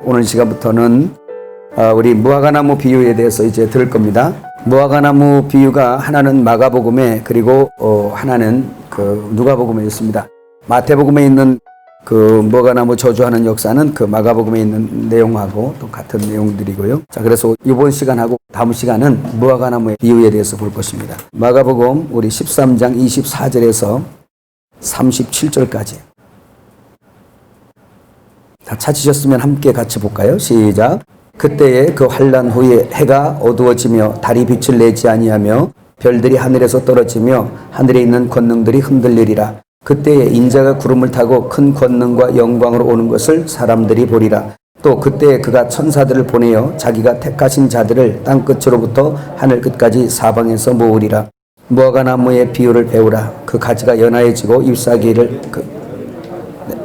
오늘 시간부터는 우리 무화과나무 비유에 대해서 이제 들을 겁니다. 무화과나무 비유가 하나는 마가복음에 그리고 하나는 그 누가복음에 있습니다. 마태복음에 있는 그 무화과나무 저주하는 역사는 그 마가복음에 있는 내용하고 또 같은 내용들이고요. 자, 그래서 이번 시간하고 다음 시간은 무화과나무의 비유에 대해서 볼 것입니다. 마가복음 우리 13장 24절에서 37절까지. 다 찾으셨으면 함께 같이 볼까요? 시작. 그때에 그 환난 후에 해가 어두워지며 달이 빛을 내지 아니하며 별들이 하늘에서 떨어지며 하늘에 있는 권능들이 흔들리리라. 그때에 인자가 구름을 타고 큰 권능과 영광으로 오는 것을 사람들이 보리라. 또 그때에 그가 천사들을 보내어 자기가 택하신 자들을 땅 끝으로부터 하늘 끝까지 사방에서 모으리라. 무화과나무의 비유를 배우라. 그 가지가 연하여지고 잎사귀를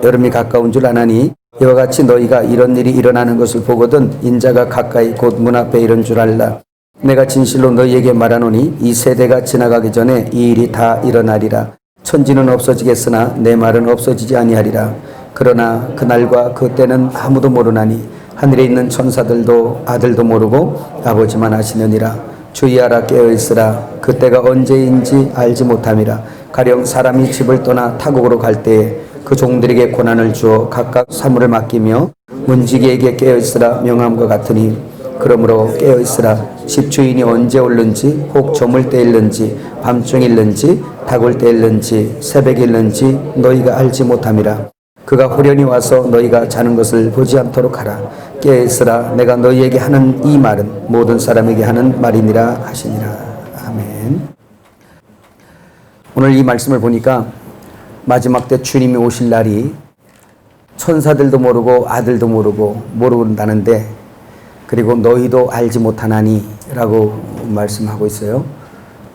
여름이 가까운 줄 아나니 이와 같이 너희가 이런 일이 일어나는 것을 보거든 인자가 가까이 곧 문 앞에 이른 줄 알라. 내가 진실로 너희에게 말하노니 이 세대가 지나가기 전에 이 일이 다 일어나리라. 천지는 없어지겠으나 내 말은 없어지지 아니하리라. 그러나 그날과 그 때는 아무도 모르나니 하늘에 있는 천사들도 아들도 모르고 아버지만 아시느니라. 주의하라, 깨어있으라. 그때가 언제인지 알지 못함이라. 가령 사람이 집을 떠나 타국으로 갈 때에 그 종들에게 고난을 주어 각각 사물을 맡기며 문지기에게 깨어있으라 명함과 같으니 그러므로 깨어있으라. 집주인이 언제 올는지 혹 저물 때일는지 밤중일는지 닭을 때일는지 새벽일는지 너희가 알지 못함이라. 그가 후련히 와서 너희가 자는 것을 보지 않도록 하라. 깨어있으라. 내가 너희에게 하는 이 말은 모든 사람에게 하는 말이니라 하시니라. 아멘. 오늘 이 말씀을 보니까 마지막 때 주님이 오실 날이 천사들도 모르고 아들도 모른다는데 그리고 너희도 알지 못하나니 라고 말씀하고 있어요.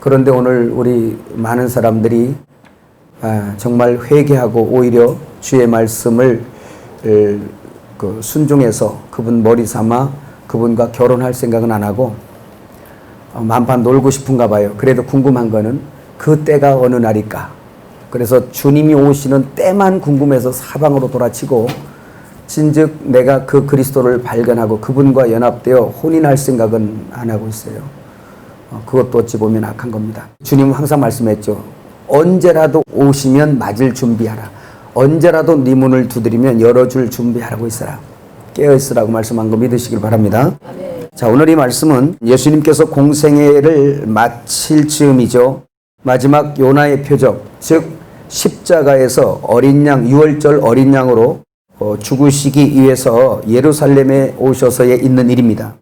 그런데 오늘 우리 많은 사람들이 정말 회개하고 오히려 주의 말씀을 순종해서 그분 머리 삼아 그분과 결혼할 생각은 안 하고 만판 놀고 싶은가 봐요. 그래도 궁금한 거는 그 때가 어느 날일까? 그래서 주님이 오시는 때만 궁금해서 사방으로 돌아치고 진즉 내가 그 그리스도를 발견하고 그분과 연합되어 혼인할 생각은 안 하고 있어요. 그것도 어찌 보면 악한 겁니다. 주님은 항상 말씀했죠. 언제라도 오시면 맞을 준비하라. 언제라도 네 문을 두드리면 열어줄 준비하라고 있어라. 깨어있으라고 말씀한 거 믿으시길 바랍니다. 자, 오늘 이 말씀은 예수님께서 공생애를 마칠 즈음이죠. 마지막 요나의 표적, 즉 십자가에서 어린 양, 유월절 어린 양으로 죽으시기 위해서 예루살렘에 오셔서에 있는 일입니다.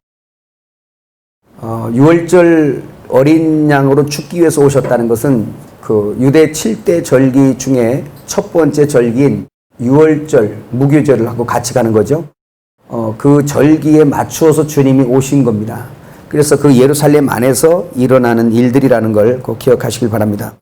유월절 어린 양으로 죽기 위해서 오셨다는 것은 그 유대 7대 절기 중에 첫 번째 절기인 유월절, 무교절을 하고 같이 가는 거죠. 그 절기에 맞추어서 주님이 오신 겁니다. 그래서 그 예루살렘 안에서 일어나는 일들이라는 걸 꼭 기억하시길 바랍니다.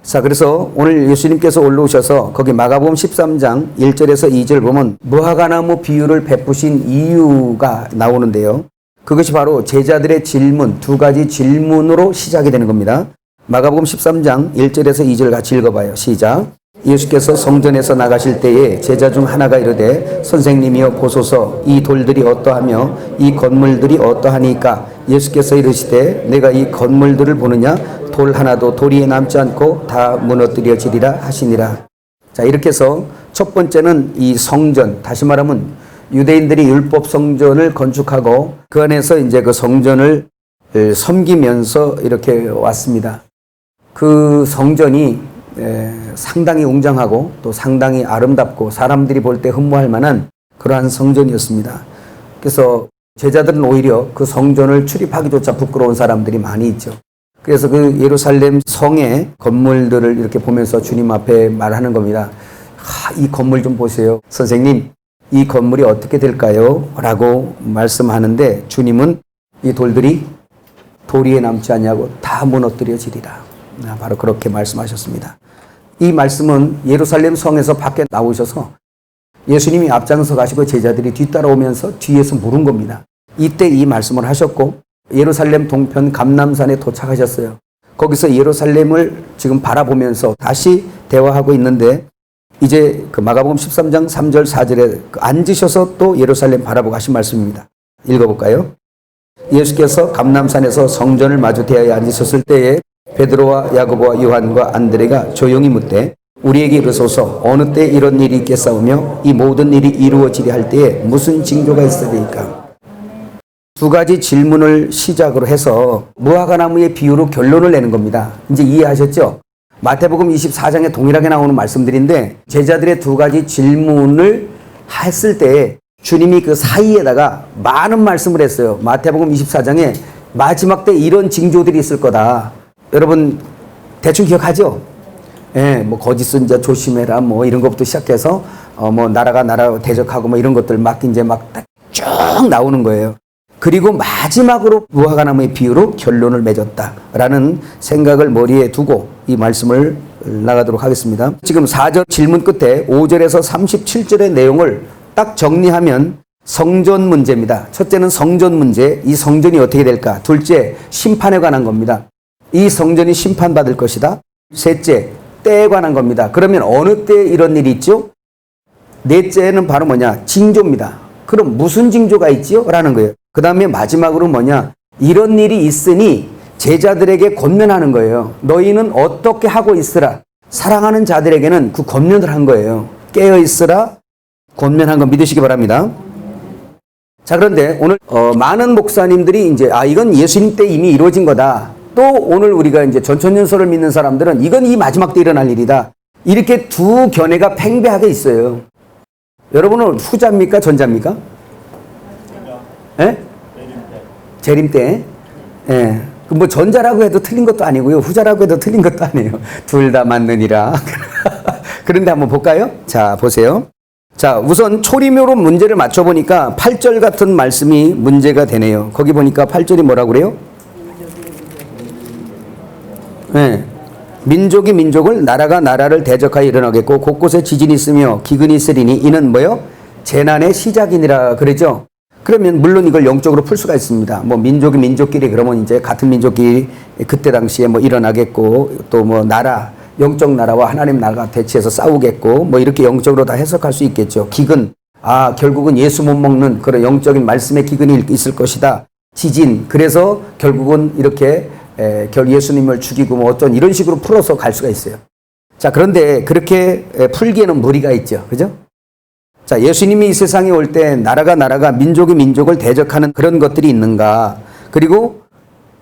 자, 그래서 오늘 예수님께서 올라오셔서 거기 마가복음 13장 1절에서 2절 보면 무화과나무 비유를 베푸신 이유가 나오는데요. 그것이 바로 제자들의 질문, 두 가지 질문으로 시작이 되는 겁니다. 마가복음 13장 1절에서 2절 같이 읽어봐요. 시작. 예수께서 성전에서 나가실 때에 제자 중 하나가 이르되 선생님이여 보소서 이 돌들이 어떠하며 이 건물들이 어떠하니까 예수께서 이르시되 내가 이 건물들을 보느냐 돌 하나도 도리에 남지 않고 다 무너뜨려지리라 하시니라. 자, 이렇게 해서 첫 번째는 이 성전, 다시 말하면 유대인들이 율법 성전을 건축하고 그 안에서 이제 그 성전을 섬기면서 이렇게 왔습니다. 그 성전이 상당히 웅장하고 또 상당히 아름답고 사람들이 볼 때 흠모할 만한 그러한 성전이었습니다. 그래서 제자들은 오히려 그 성전을 출입하기조차 부끄러운 사람들이 많이 있죠. 그래서 그 예루살렘 성의 건물들을 이렇게 보면서 주님 앞에 말하는 겁니다. 이 건물 좀 보세요. 선생님, 이 건물이 어떻게 될까요? 라고 말씀하는데 주님은 이 돌들이 도리에 남지 않냐고 다 무너뜨려지리라. 바로 그렇게 말씀하셨습니다. 이 말씀은 예루살렘 성에서 밖에 나오셔서 예수님이 앞장서 가시고 제자들이 뒤따라오면서 뒤에서 물은 겁니다. 이때 이 말씀을 하셨고 예루살렘 동편 감람산에 도착하셨어요. 거기서 예루살렘을 지금 바라보면서 다시 대화하고 있는데 이제 그 마가복음 13장 3절 4절에 앉으셔서 또 예루살렘 바라보고 하신 말씀입니다. 읽어볼까요? 예수께서 감람산에서 성전을 마주 대하여 앉으셨을 때에 베드로와 야고보와 요한과 안드레가 조용히 묻되 우리에게 이르소서 어느 때 이런 일이 있겠사오며 이 모든 일이 이루어지리 할 때에 무슨 징조가 있어야되니까. 두 가지 질문을 시작으로 해서 무화과나무의 비유로 결론을 내는 겁니다. 이제 이해하셨죠? 마태복음 24장에 동일하게 나오는 말씀들인데 제자들의 두 가지 질문을 했을 때 주님이 그 사이에다가 많은 말씀을 했어요. 마태복음 24장에 마지막 때 이런 징조들이 있을 거다. 여러분 대충 기억하죠? 예, 뭐 거짓 선지자 조심해라 뭐 이런 것부터 시작해서 뭐 나라가 나라 대적하고 뭐 이런 것들 막 이제 막 쭉 나오는 거예요. 그리고 마지막으로 무화과나무의 비유로 결론을 맺었다라는 생각을 머리에 두고 이 말씀을 나가도록 하겠습니다. 지금 4절 질문 끝에 5절에서 37절의 내용을 딱 정리하면 성전 문제입니다. 첫째는 성전 문제, 이 성전이 어떻게 될까? 둘째, 심판에 관한 겁니다. 이 성전이 심판받을 것이다. 셋째, 때에 관한 겁니다. 그러면 어느 때 이런 일이 있죠? 넷째는 바로 뭐냐? 징조입니다. 그럼 무슨 징조가 있지요? 라는 거예요. 그 다음에 마지막으로 뭐냐? 이런 일이 있으니 제자들에게 권면하는 거예요. 너희는 어떻게 하고 있으라. 사랑하는 자들에게는 그 권면을 한 거예요. 깨어 있으라. 권면한 거 믿으시기 바랍니다. 자, 그런데 오늘 많은 목사님들이 이제 이건 예수님 때 이미 이루어진 거다. 또 오늘 우리가 이제 전천년설을 믿는 사람들은 이건 이 마지막 때 일어날 일이다. 이렇게 두 견해가 팽배하게 있어요. 여러분은 후자입니까? 전자입니까? 예? 재림 때. 예. 뭐 전자라고 해도 틀린 것도 아니고요. 후자라고 해도 틀린 것도 아니에요. 둘 다 맞느니라. 그런데 한번 볼까요? 자, 보세요. 자, 우선 초림으로 문제를 맞춰보니까 8절 같은 말씀이 문제가 되네요. 거기 보니까 8절이 뭐라고 그래요? 네. 민족이 민족을 나라가 나라를 대적하여 일어나겠고 곳곳에 지진이 있으며 기근이 있으리니 이는 뭐요? 재난의 시작이니라 그러죠. 그러면 물론 이걸 영적으로 풀 수가 있습니다. 뭐 민족이 민족끼리 그러면 이제 같은 민족끼리 그때 당시에 뭐 일어나겠고 또 뭐 나라 영적 나라와 하나님 나라가 대치해서 싸우겠고 뭐 이렇게 영적으로 다 해석할 수 있겠죠. 기근, 결국은 예수 못 먹는 그런 영적인 말씀의 기근이 있을 것이다. 지진, 그래서 결국은 이렇게 예수님을 죽이고 뭐 어떤 이런 식으로 풀어서 갈 수가 있어요. 자, 그런데 그렇게 풀기에는 무리가 있죠. 그죠? 자, 예수님이 이 세상에 올 때 나라가 민족이 민족을 대적하는 그런 것들이 있는가? 그리고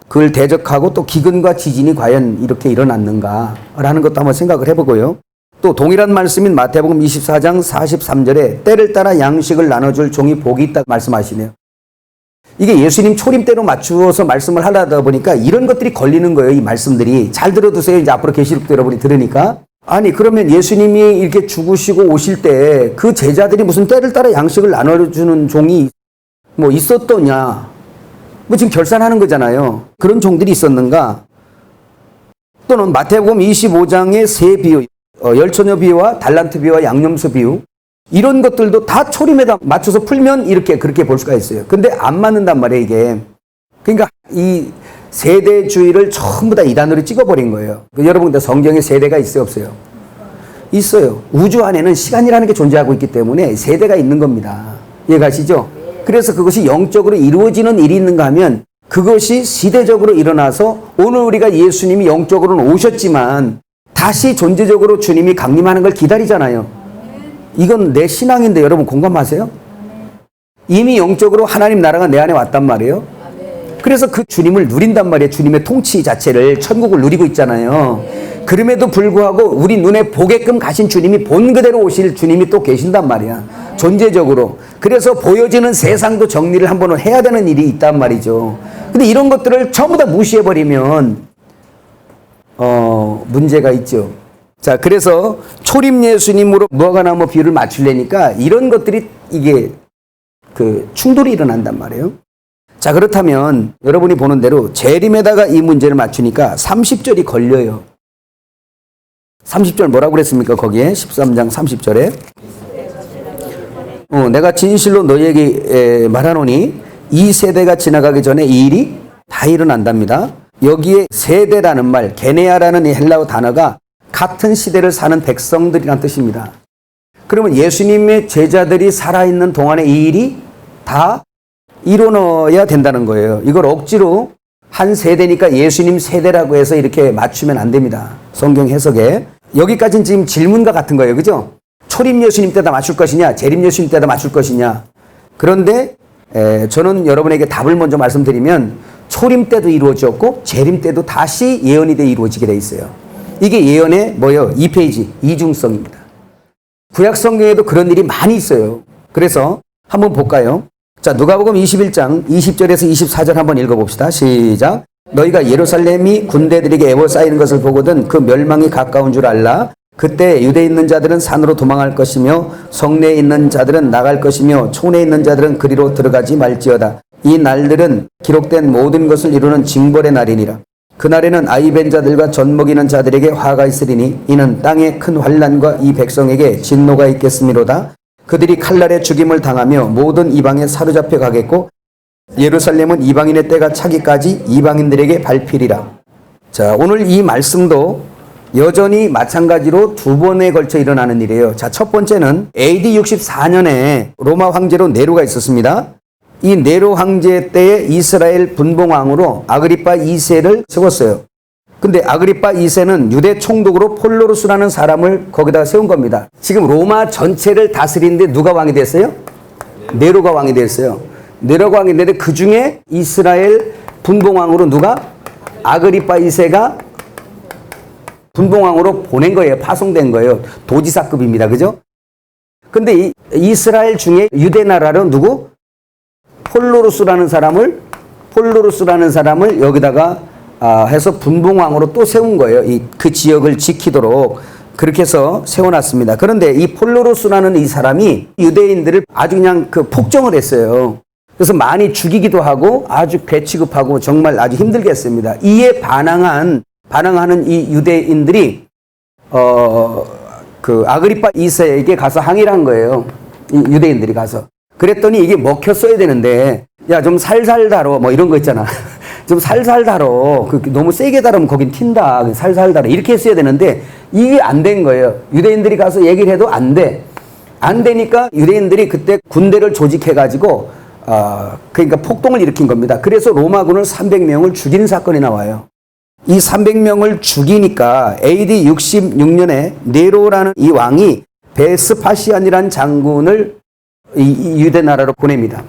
그걸 대적하고 또 기근과 지진이 과연 이렇게 일어났는가? 라는 것도 한번 생각을 해보고요. 또 동일한 말씀인 마태복음 24장 43절에 때를 따라 양식을 나눠줄 종이 복이 있다 말씀하시네요. 이게 예수님 초림 때로 맞추어서 말씀을 하려다 보니까 이런 것들이 걸리는 거예요. 이 말씀들이. 잘 들어두세요. 이제 앞으로 계시록도 여러분이 들으니까. 아니 그러면 예수님이 이렇게 죽으시고 오실 때 그 제자들이 무슨 때를 따라 양식을 나눠주는 종이 뭐 있었더냐. 뭐 지금 결산하는 거잖아요. 그런 종들이 있었는가. 또는 마태복음 25장의 세 비유, 열처녀 비유와 달란트 비유와 양념소 비유, 이런 것들도 다 초림에다 맞춰서 풀면 이렇게 그렇게 볼 수가 있어요. 근데 안 맞는단 말이에요, 이게. 그러니까 이 세대주의를 전부 다 이단으로 찍어버린 거예요. 여러분들 성경에 세대가 있어요, 없어요? 있어요. 우주 안에는 시간이라는 게 존재하고 있기 때문에 세대가 있는 겁니다. 이해가시죠? 그래서 그것이 영적으로 이루어지는 일이 있는가 하면 그것이 시대적으로 일어나서 오늘 우리가 예수님이 영적으로는 오셨지만 다시 존재적으로 주님이 강림하는 걸 기다리잖아요. 이건 내 신앙인데 여러분 공감하세요? 이미 영적으로 하나님 나라가 내 안에 왔단 말이에요. 그래서 그 주님을 누린단 말이에요. 주님의 통치 자체를 천국을 누리고 있잖아요. 그럼에도 불구하고 우리 눈에 보게끔 가신 주님이 본 그대로 오실 주님이 또 계신단 말이야. 존재적으로. 그래서 보여지는 세상도 정리를 한번 해야 되는 일이 있단 말이죠. 근데 이런 것들을 전부 다 무시해버리면 문제가 있죠. 자, 그래서 초림 예수님으로 무화과나무 비유를 맞추려니까 이런 것들이 이게 그 충돌이 일어난단 말이에요. 자, 그렇다면 여러분이 보는 대로 재림에다가 이 문제를 맞추니까 30절이 걸려요. 30절 뭐라고 그랬습니까? 거기에 13장 30절에 내가 진실로 너희에게 말하노니 이 세대가 지나가기 전에 이 일이 다 일어난답니다. 여기에 세대라는 말, 게네아라는 이 헬라어 단어가 같은 시대를 사는 백성들이란 뜻입니다. 그러면 예수님의 제자들이 살아있는 동안에 이 일이 다 이뤄넣어야 된다는 거예요. 이걸 억지로 한 세대니까 예수님 세대라고 해서 이렇게 맞추면 안 됩니다. 성경 해석에. 여기까지는 지금 질문과 같은 거예요. 그죠? 초림 예수님 때다 맞출 것이냐, 재림 예수님 때다 맞출 것이냐. 그런데 저는 여러분에게 답을 먼저 말씀드리면 초림 때도 이루어졌고 재림 때도 다시 예언이 돼 이루어지게 돼 있어요. 이게 예언의 뭐예요? 2페이지 이중성입니다. 구약 성경에도 그런 일이 많이 있어요. 그래서 한번 볼까요? 자, 누가복음 21장 20절에서 24절 한번 읽어봅시다. 시작. 너희가 예루살렘이 군대들에게 에워싸이는 것을 보거든 그 멸망이 가까운 줄 알라. 그때 유대에 있는 자들은 산으로 도망할 것이며 성내에 있는 자들은 나갈 것이며 촌에 있는 자들은 그리로 들어가지 말지어다. 이 날들은 기록된 모든 것을 이루는 징벌의 날이니라. 그날에는 아이 벤 자들과 젖 먹이는 자들에게 화가 있으리니 이는 땅에 큰 환난과 이 백성에게 진노가 있겠음이로다. 그들이 칼날에 죽임을 당하며 모든 이방에 사로잡혀 가겠고 예루살렘은 이방인의 때가 차기까지 이방인들에게 밟히리라. 자, 오늘 이 말씀도 여전히 마찬가지로 두 번에 걸쳐 일어나는 일이에요. 자, 첫 번째는 AD 64년에 로마 황제로 네로가 있었습니다. 이 네로 황제 때에 이스라엘 분봉왕으로 아그리파 2세를 세웠어요. 근데 아그리파 2세는 유대 총독으로 폴로루스라는 사람을 거기다가 세운 겁니다. 지금 로마 전체를 다스리는데 누가 왕이 됐어요? 네로가 왕이 됐어요. 네로가 왕이 됐는데 그 중에 이스라엘 분봉왕으로 누가? 아그리파 2세가 분봉왕으로 보낸 거예요. 파송된 거예요. 도지사급입니다. 그죠? 근데 이스라엘 중에 유대 나라로 누구? 폴로루스라는 사람을 여기다가 해서 분봉왕으로 또 세운 거예요. 그 지역을 지키도록 그렇게 해서 세워놨습니다. 그런데 이 폴로루스라는 이 사람이 유대인들을 아주 그냥 폭정을 했어요. 그래서 많이 죽이기도 하고 아주 괴취급하고 정말 아주 힘들게 했습니다. 이에 반항하는 이 유대인들이 그 아그리파 2세에게 가서 항의를 한 거예요. 이 유대인들이 가서. 그랬더니 이게 먹혔어야 되는데 야, 좀 살살 다뤄 뭐 이런 거 있잖아. 좀 살살 다뤄. 너무 세게 다루면 거긴 튄다. 살살 다뤄. 이렇게 했어야 되는데 이게 안 된 거예요. 유대인들이 가서 얘기를 해도 안 돼. 안 되니까 유대인들이 그때 군대를 조직해가지고 그러니까 폭동을 일으킨 겁니다. 그래서 로마군을 300명을 죽이는 사건이 나와요. 이 300명을 죽이니까 AD 66년에 네로라는 이 왕이 베스파시안이라는 장군을 이 유대 나라로 보냅니다.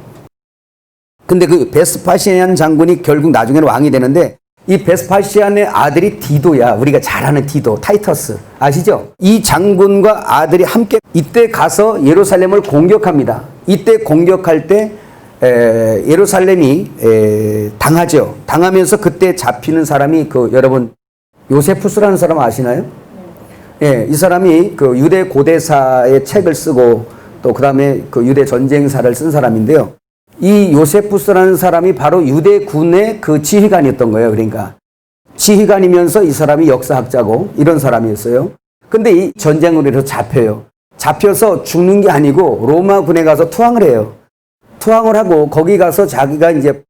근데 그 베스파시안 장군이 결국 나중에는 왕이 되는데 이 베스파시안의 아들이 디도야. 우리가 잘 아는 디도, 타이터스. 아시죠? 이 장군과 아들이 함께 이때 가서 예루살렘을 공격합니다. 이때 공격할 때 예루살렘이 당하죠. 당하면서 그때 잡히는 사람이 여러분 요세푸스라는 사람 아시나요? 이 사람이 유대 고대사의 책을 쓰고 또 그다음에 유대 전쟁사를 쓴 사람인데요. 이 요세푸스라는 사람이 바로 유대군의 지휘관이었던 거예요. 그러니까 지휘관이면서 이 사람이 역사학자고 이런 사람이었어요. 근데 이 전쟁으로 해서 잡혀요. 잡혀서 죽는 게 아니고 로마군에 가서 투항을 해요. 투항을 하고 거기 가서 자기가 이제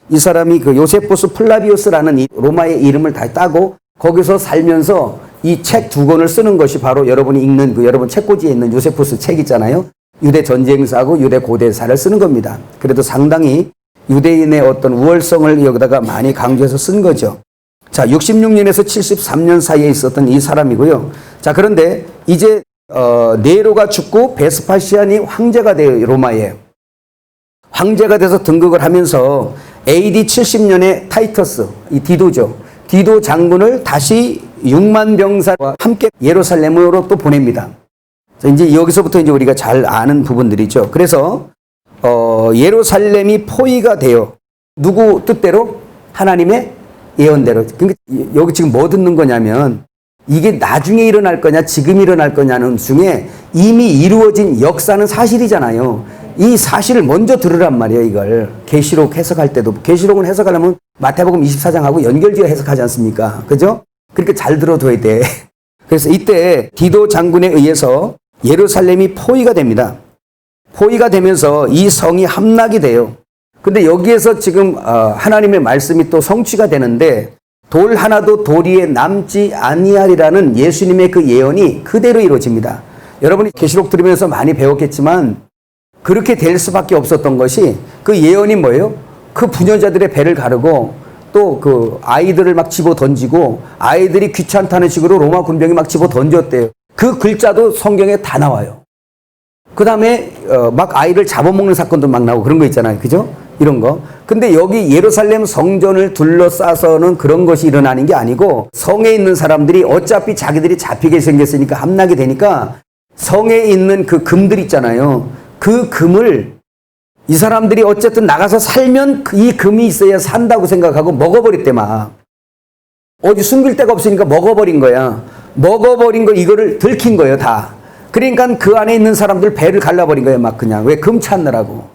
이 사람이 요세푸스 플라비우스라는 이 로마의 이름을 다 따고 거기서 살면서 이 책 두 권을 쓰는 것이 바로 여러분이 읽는 여러분 책꽂이에 있는 요세푸스 책 있잖아요. 유대 전쟁사하고 유대 고대사를 쓰는 겁니다. 그래도 상당히 유대인의 어떤 우월성을 여기다가 많이 강조해서 쓴 거죠. 자, 66년에서 73년 사이에 있었던 이 사람이고요. 자, 그런데 이제 네로가 죽고 베스파시안이 황제가 돼요. 로마에. 황제가 돼서 등극을 하면서 AD 70년에 타이터스, 이 디도죠. 디도 장군을 다시 6만 병사와 함께 예루살렘으로 또 보냅니다. 이제 여기서부터 이제 우리가 잘 아는 부분들이죠. 그래서 예루살렘이 포위가 돼요. 누구 뜻대로? 하나님의 예언대로. 그러니까 여기 지금 뭐 듣는 거냐면 이게 나중에 일어날 거냐 지금 일어날 거냐는 중에 이미 이루어진 역사는 사실이잖아요. 이 사실을 먼저 들으란 말이에요. 이걸 계시록 해석할 때도 계시록은 해석하려면 마태복음 24장하고 연결지어 해석하지 않습니까? 그죠? 그러니까 잘 들어둬야 돼. 그래서 이때 디도 장군에 의해서 예루살렘이 포위가 됩니다. 포위가 되면서 이 성이 함락이 돼요. 근데 여기에서 지금 하나님의 말씀이 또 성취가 되는데 돌 하나도 돌 위에 남지 아니하리라는 예수님의 그 예언이 그대로 이루어집니다. 여러분이 계시록 들으면서 많이 배웠겠지만 그렇게 될 수밖에 없었던 것이 그 예언이 뭐예요? 그 부녀자들의 배를 가르고 또 그 아이들을 막 집어 던지고 아이들이 귀찮다는 식으로 로마 군병이 막 집어 던졌대요. 그 글자도 성경에 다 나와요. 그 다음에 막 아이를 잡아먹는 사건도 막 나오고 그런 거 있잖아요. 그죠? 이런 거. 근데 여기 예루살렘 성전을 둘러싸서는 그런 것이 일어나는 게 아니고 성에 있는 사람들이 어차피 자기들이 잡히게 생겼으니까 함락이 되니까 성에 있는 그 금들 있잖아요. 그 금을 이 사람들이 어쨌든 나가서 살면 이 금이 있어야 산다고 생각하고 먹어버렸대 막. 어디 숨길 데가 없으니까 먹어버린 거야. 먹어버린 거 이거를 들킨 거예요 다. 그러니까 그 안에 있는 사람들 배를 갈라버린 거예요 막 그냥. 왜? 금 찾느라고.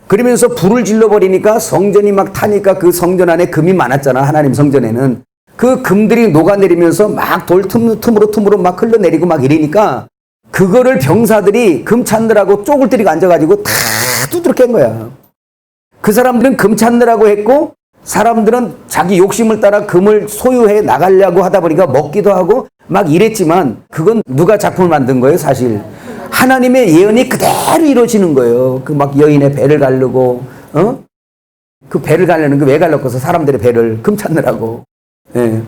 그러면서 불을 질러버리니까 성전이 막 타니까 그 성전 안에 금이 많았잖아. 하나님 성전에는. 그 금들이 녹아내리면서 막 돌 틈으로 막 흘러내리고 막 이러니까 그거를 병사들이 금 찾느라고 쪽을 들이고 앉아가지고 다 두드려 깬 거야. 그 사람들은 금 찾느라고 했고 사람들은 자기 욕심을 따라 금을 소유해 나가려고 하다 보니까 먹기도 하고 막 이랬지만 그건 누가 작품을 만든 거예요 사실. 하나님의 예언이 그대로 이루어지는 거예요. 그 막 여인의 배를 가르고 그 배를 가르는 게 왜 갈랐겠어? 사람들의 배를 금 찾느라고. 예.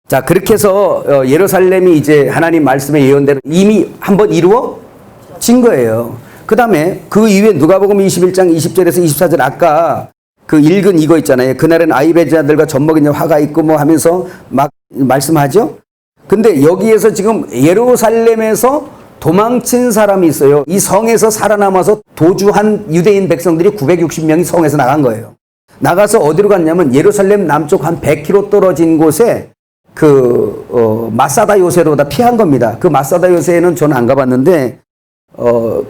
자 그렇게 해서 예루살렘이 이제 하나님 말씀의 예언대로 이미 한번 이루어진 거예요. 그 다음에 그 이후에 누가복음 21장 20절에서 24절 아까 그 읽은 이거 있잖아요. 그날은 아이베자들과 젖먹인 화가 있고 뭐 하면서 막 말씀하죠. 근데 여기에서 지금 예루살렘에서 도망친 사람이 있어요. 이 성에서 살아남아서 도주한 유대인 백성들이 960명이 성에서 나간 거예요. 나가서 어디로 갔냐면 예루살렘 남쪽 한 100km 떨어진 곳에 마사다 요새로다 피한 겁니다. 그 마사다 요새는 저는 안 가봤는데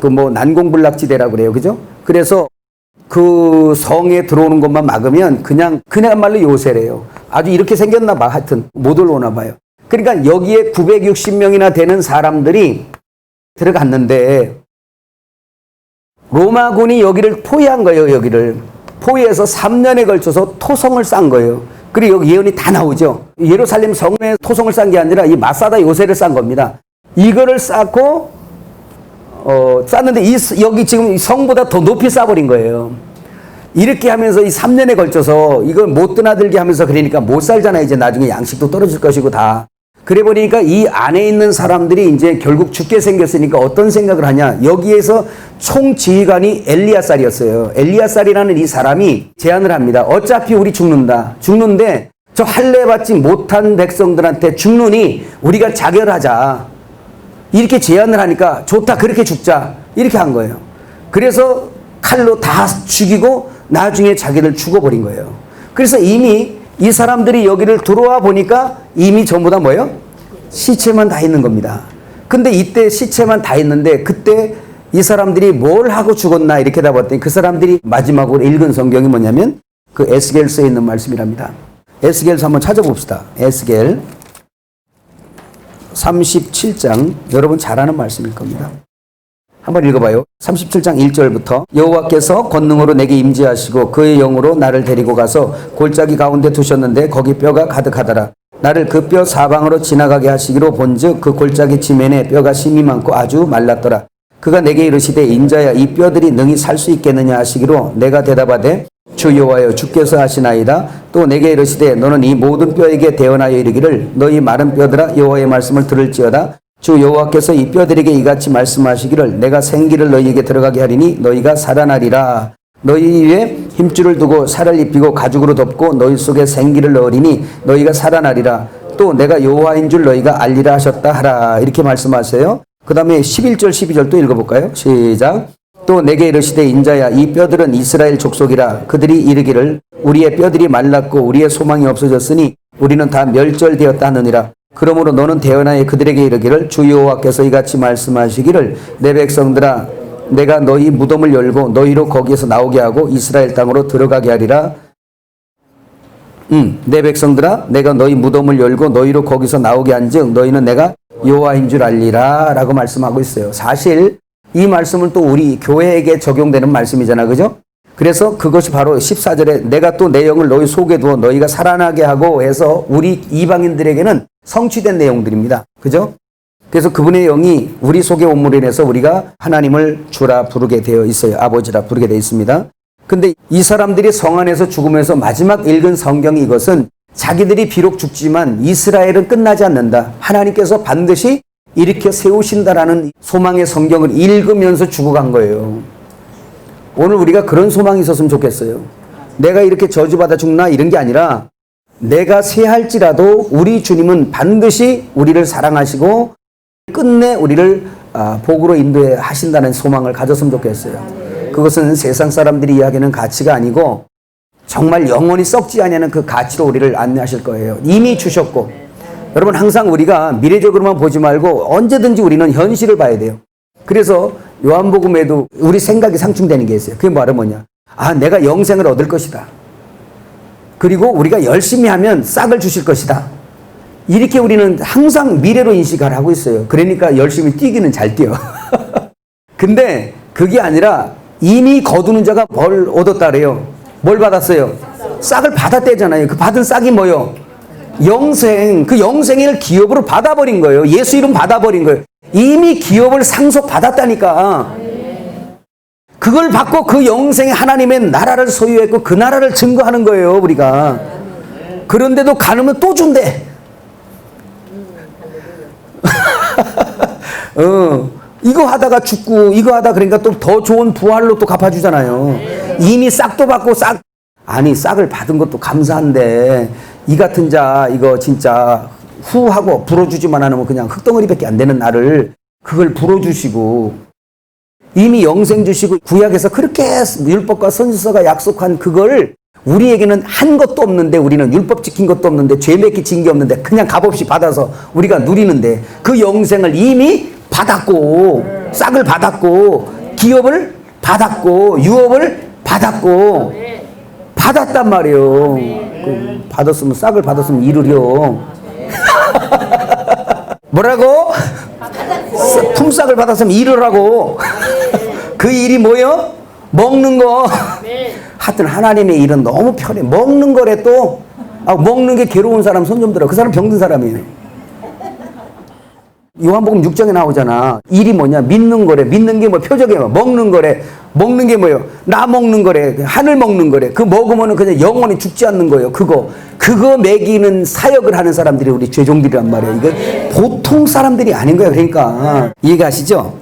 그 뭐 난공불락지대라고 그래요. 그죠? 그래서 그 성에 들어오는 것만 막으면 그냥말로 요새래요. 아주 이렇게 생겼나 봐. 하여튼 못 올라오나 봐요. 그러니까 여기에 960명이나 되는 사람들이 들어갔는데 로마군이 여기를 포위한 거예요. 여기를 포위해서 3년에 걸쳐서 토성을 쌓은 거예요. 그리고 여기 예언이 다 나오죠. 예루살렘 성에 토성을 쌓은 게 아니라 이 마사다 요새를 쌓은 겁니다. 이거를 쌓고 쌓는데 여기 지금 성보다 더 높이 쌓아버린 거예요. 이렇게 하면서 이 3년에 걸쳐서 이걸 못 드나들게 하면서 그러니까 못 살잖아요. 이제 나중에 양식도 떨어질 것이고 다. 그래 보니까 이 안에 있는 사람들이 이제 결국 죽게 생겼으니까 어떤 생각을 하냐. 여기에서 총지휘관이 엘리야살이었어요. 엘리야살이라는 이 사람이 제안을 합니다. 어차피 우리 죽는다. 죽는데 저 할례 받지 못한 백성들한테 죽느니 우리가 자결하자. 이렇게 제안을 하니까 좋다. 그렇게 죽자. 이렇게 한 거예요. 그래서 칼로 다 죽이고 나중에 자기를 죽어버린 거예요. 그래서 이미 이 사람들이 여기를 들어와 보니까 이미 전부 다 뭐예요? 시체만 다 있는 겁니다. 근데 이때 시체만 다 있는데 그때 이 사람들이 뭘 하고 죽었나 이렇게 다 봤더니 그 사람들이 마지막으로 읽은 성경이 뭐냐면 그 에스겔서에 있는 말씀이랍니다. 에스겔서 한번 찾아봅시다. 에스겔 37장 여러분 잘 아는 말씀일 겁니다. 한번 읽어봐요. 37장 1절부터 여호와께서 권능으로 내게 임재하시고 그의 영으로 나를 데리고 가서 골짜기 가운데 두셨는데 거기 뼈가 가득하더라. 나를 그 뼈 사방으로 지나가게 하시기로 본즉 그 골짜기 지면에 뼈가 심이 많고 아주 말랐더라. 그가 내게 이르시되 인자야 이 뼈들이 능히 살 수 있겠느냐 하시기로 내가 대답하되 주 여호와여 주께서 하시나이다. 또 내게 이르시되 너는 이 모든 뼈에게 대언하여 이르기를 너희 마른 뼈들아 여호와의 말씀을 들을지어다. 주 여호와께서 이 뼈들에게 이같이 말씀하시기를 내가 생기를 너희에게 들어가게 하리니 너희가 살아나리라. 너희 위에 힘줄을 두고 살을 입히고 가죽으로 덮고 너희 속에 생기를 넣으리니 너희가 살아나리라. 또 내가 여호와인 줄 너희가 알리라 하셨다 하라. 이렇게 말씀하세요. 그 다음에 11절 12절 또 읽어볼까요? 시작. 또 내게 이르시되 인자야 이 뼈들은 이스라엘 족속이라. 그들이 이르기를 우리의 뼈들이 말랐고 우리의 소망이 없어졌으니 우리는 다 멸절되었다 하느니라. 그러므로 너는 대언하여 그들에게 이르기를 주 여호와께서 이같이 말씀하시기를 내 백성들아 내가 너희 무덤을 열고 너희로 거기에서 나오게 하고 이스라엘 땅으로 들어가게 하리라. 내 백성들아 내가 너희 무덤을 열고 너희로 거기서 나오게 한즉 너희는 내가 여호와인 줄 알리라 라고 말씀하고 있어요. 사실 이 말씀은 또 우리 교회에게 적용되는 말씀이잖아. 그죠? 그래서 그것이 바로 14절에 내가 또 내 영을 너희 속에 두어 너희가 살아나게 하고 해서 우리 이방인들에게는 성취된 내용들입니다. 그죠? 그래서 그분의 영이 우리 속에 온물로 인해서 우리가 하나님을 주라 부르게 되어 있어요. 아버지라 부르게 되어 있습니다. 근데 이 사람들이 성 안에서 죽으면서 마지막 읽은 성경이 이것은 자기들이 비록 죽지만 이스라엘은 끝나지 않는다. 하나님께서 반드시 일으켜 세우신다라는 소망의 성경을 읽으면서 죽어간 거예요. 오늘 우리가 그런 소망이 있었으면 좋겠어요. 내가 이렇게 저주받아 죽나 이런 게 아니라 내가 쇠할지라도 우리 주님은 반드시 우리를 사랑하시고 끝내 우리를 복으로 인도해 하신다는 소망을 가졌으면 좋겠어요. 그것은 세상 사람들이 이야기하는 가치가 아니고 정말 영원히 썩지 않는 그 가치로 우리를 안내하실 거예요. 이미 주셨고 여러분 항상 우리가 미래적으로만 보지 말고 언제든지 우리는 현실을 봐야 돼요. 그래서 요한복음에도 우리 생각이 상충되는 게 있어요. 그게 바로 뭐냐? 내가 영생을 얻을 것이다. 그리고 우리가 열심히 하면 싹을 주실 것이다. 이렇게 우리는 항상 미래로 인식을 하고 있어요. 그러니까 열심히 뛰기는 잘 뛰어. 근데 그게 아니라 이미 거두는 자가 뭘 얻었다래요? 뭘 받았어요? 싹을 받았대잖아요. 그 받은 싹이 뭐요? 영생. 그 영생을 기업으로 받아버린 거예요. 예수 이름 받아버린 거예요. 이미 기업을 상속 받았다니까. 그걸 받고 그 영생의 하나님의 나라를 소유했고 그 나라를 증거하는 거예요, 우리가. 그런데도 가능하면 또 준대. 이거 하다가 죽고 이거 하다 그러니까 또 더 좋은 부활로 또 갚아주잖아요. 이미 싹도 받고 싹을 받은 것도 감사한데 이 같은 자 이거 진짜 후하고 불어주지만 않으면 그냥 흙덩어리밖에 안 되는 나를 그걸 불어주시고 이미 영생 주시고 구약에서 그렇게 율법과 선지서가 약속한 그걸 우리에게는 한 것도 없는데 우리는 율법 지킨 것도 없는데 죄 맺기 진 게 없는데 그냥 값없이 받아서 우리가 누리는데 그 영생을 이미 받았고 싹을 받았고 기업을 받았고 유업을 받았고 받았단 말이에요. 받았으면 싹을 받았으면 이르려. 뭐라고? 품삯을 받았으면 이르라고. 그 일이 뭐요? 먹는 거. 하여튼 하나님의 일은 너무 편해. 먹는 거래 또. 먹는 게 괴로운 사람 손 좀 들어. 그 사람 병든 사람이에요. 요한복음 6장에 나오잖아. 일이 뭐냐? 믿는 거래. 믿는 게 뭐 표적이 뭐 먹는 거래. 먹는 게 뭐예요? 나 먹는 거래. 하늘 먹는 거래. 그 먹으면은 그냥 영원히 죽지 않는 거예요. 그거 먹이는 사역을 하는 사람들이 우리 죄종들이란 말이에요. 이게 보통 사람들이 아닌 거예요. 그러니까 이해가시죠?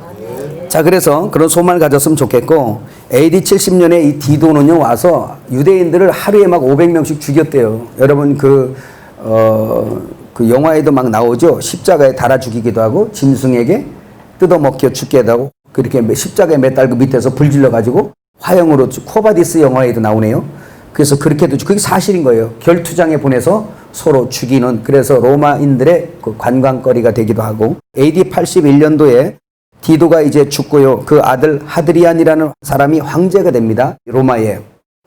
자, 그래서 그런 소망을 가졌으면 좋겠고 AD 70년에 이 디도는요 와서 유대인들을 하루에 막 500명씩 죽였대요. 여러분 그 영화에도 막 나오죠. 십자가에 달아 죽이기도 하고 짐승에게 뜯어먹혀 죽게도 하고 그렇게 십자가에 매달고 밑에서 불 질러가지고 화형으로 코바디스 영화에도 나오네요. 그래서 그렇게도 그게 사실인 거예요. 결투장에 보내서 서로 죽이는 그래서 로마인들의 그 관광거리가 되기도 하고 AD 81년도에 디도가 이제 죽고요. 그 아들 하드리안이라는 사람이 황제가 됩니다. 로마에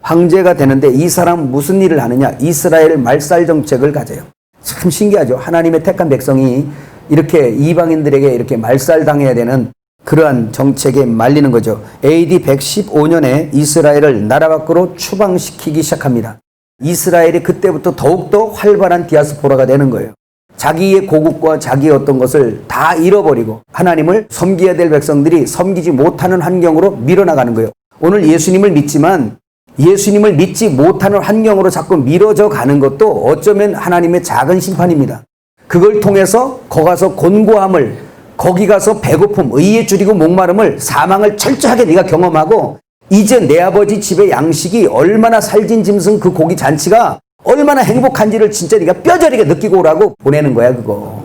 황제가 되는데 이 사람 무슨 일을 하느냐? 이스라엘 말살 정책을 가져요. 참 신기하죠. 하나님의 택한 백성이 이렇게 이방인들에게 이렇게 말살당해야 되는 그러한 정책에 말리는 거죠. AD 115년에 이스라엘을 나라 밖으로 추방시키기 시작합니다. 이스라엘이 그때부터 더욱더 활발한 디아스포라가 되는 거예요. 자기의 고국과 자기의 어떤 것을 다 잃어버리고 하나님을 섬겨야 될 백성들이 섬기지 못하는 환경으로 밀어나가는 거예요. 오늘 예수님을 믿지만 예수님을 믿지 못하는 환경으로 자꾸 밀어져 가는 것도 어쩌면 하나님의 작은 심판입니다. 그걸 통해서 거기 가서 곤고함을 거기 가서 배고픔, 의에 줄이고 목마름을 사망을 철저하게 네가 경험하고 이제 내 아버지 집의 양식이 얼마나 살진 짐승 그 고기 잔치가 얼마나 행복한지를 진짜 네가 뼈저리게 느끼고 오라고 보내는 거야 그거.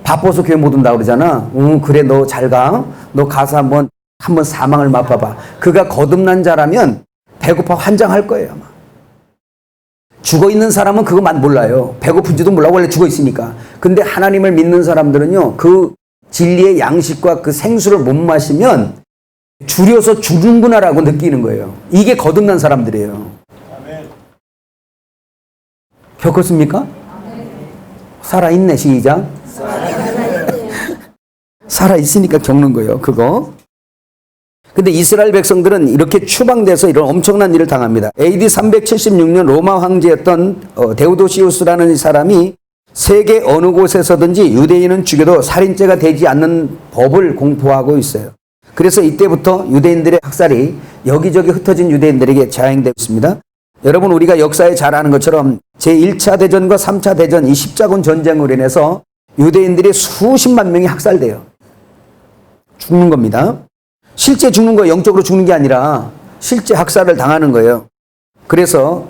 바빠서 교회 못 온다고 그러잖아. 그래 너 잘 가. 너 가서 한번 사망을 맛봐봐. 그가 거듭난 자라면 배고파 환장할 거예요 아마. 죽어있는 사람은 그것만 몰라요. 배고픈지도 몰라 원래 죽어있으니까. 근데 하나님을 믿는 사람들은요 그 진리의 양식과 그 생수를 못 마시면 줄여서 죽는구나라고 느끼는 거예요. 이게 거듭난 사람들이에요. 겪었습니까? 살아있네 시작. 살아있으니까 겪는 거예요 그거. 근데 이스라엘 백성들은 이렇게 추방돼서 이런 엄청난 일을 당합니다. AD 376년 로마 황제였던 데오도시우스라는 사람이 세계 어느 곳에서든지 유대인은 죽여도 살인죄가 되지 않는 법을 공포하고 있어요. 그래서 이때부터 유대인들의 학살이 여기저기 흩어진 유대인들에게 자행되고 있습니다. 여러분, 우리가 역사에 잘 아는 것처럼 제1차 대전과 3차 대전 이 십자군 전쟁으로 인해서 유대인들이 수십만 명이 학살돼요. 죽는 겁니다. 실제 죽는 거, 영적으로 죽는 게 아니라 실제 학살을 당하는 거예요. 그래서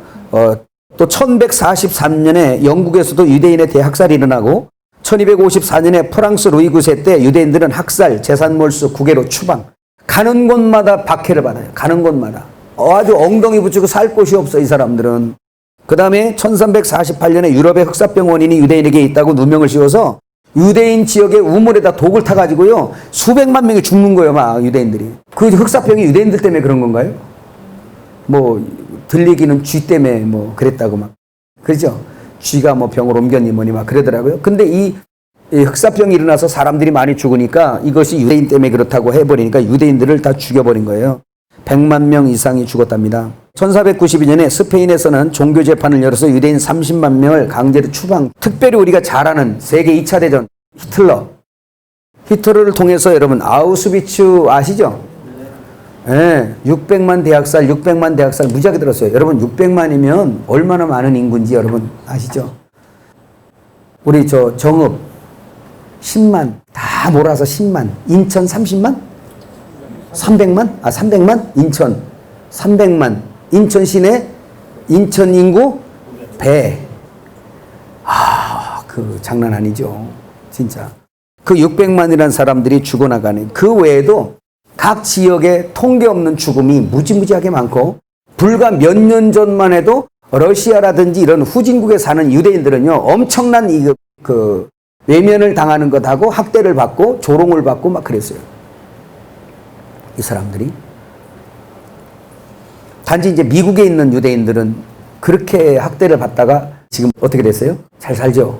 또 1143년에 영국에서도 유대인에 대해 학살이 일어나고 1254년에 프랑스 루이 9세 때 유대인들은 학살, 재산몰수, 국외로 추방, 가는 곳마다 박해를 받아요. 가는 곳마다. 아주 엉덩이 붙이고 살 곳이 없어, 이 사람들은. 그 다음에 1348년에 유럽의 흑사병 원인이 유대인에게 있다고 누명을 씌워서 유대인 지역의 우물에다 독을 타가지고요, 수백만 명이 죽는 거예요, 막 유대인들이. 그 흑사병이 유대인들 때문에 그런 건가요? 뭐 들리기는 쥐 때문에 뭐 그랬다고 막 그러죠. 쥐가 뭐 병을 옮겼니 뭐니 막 그러더라고요. 근데 이 흑사병이 일어나서 사람들이 많이 죽으니까 이것이 유대인 때문에 그렇다고 해버리니까 유대인들을 다 죽여버린 거예요. 100만 명 이상이 죽었답니다. 1492년에 스페인에서는 종교 재판을 열어서 유대인 30만 명을 강제로 추방. 특별히 우리가 잘 아는 세계 2차 대전 히틀러를 통해서 여러분 아우슈비츠 아시죠? 네, 600만 대학살 무지하게 들었어요. 여러분 600만이면 얼마나 많은 인구인지 여러분 아시죠? 우리 저 정읍 10만 다 몰아서 10만, 인천 30만? 300만? 300만? 인천 300만, 인천 시내 인천 인구 배. 그 장난 아니죠. 진짜. 그 600만이라는 사람들이 죽어나가는 그 외에도 각 지역에 통계 없는 죽음이 무지무지하게 많고, 불과 몇 년 전만 해도 러시아라든지 이런 후진국에 사는 유대인들은요, 엄청난 외면을 당하는 것하고 학대를 받고 조롱을 받고 막 그랬어요. 이 사람들이. 단지 이제 미국에 있는 유대인들은 그렇게 학대를 받다가 지금 어떻게 됐어요? 잘 살죠.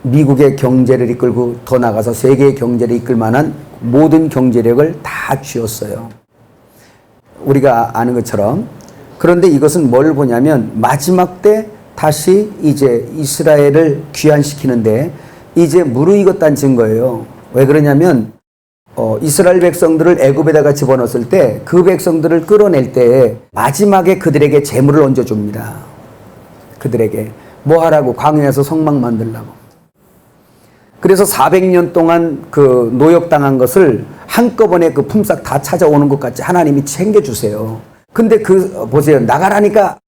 미국의 경제를 이끌고 더 나가서 세계의 경제를 이끌 만한 모든 경제력을 다 쥐었어요. 우리가 아는 것처럼. 그런데 이것은 뭘 보냐면 마지막 때 다시 이제 이스라엘을 귀환시키는데 이제 무르익었다는 증거예요. 왜 그러냐면 이스라엘 백성들을 애굽에다가 집어넣었을 때 그 백성들을 끌어낼 때 마지막에 그들에게 재물을 얹어줍니다. 그들에게 뭐 하라고? 광야에서 성막 만들라고. 그래서 400년 동안 그 노역당한 것을 한꺼번에 그 품삯 다 찾아오는 것 같이 하나님이 챙겨주세요. 근데 보세요. 나가라니까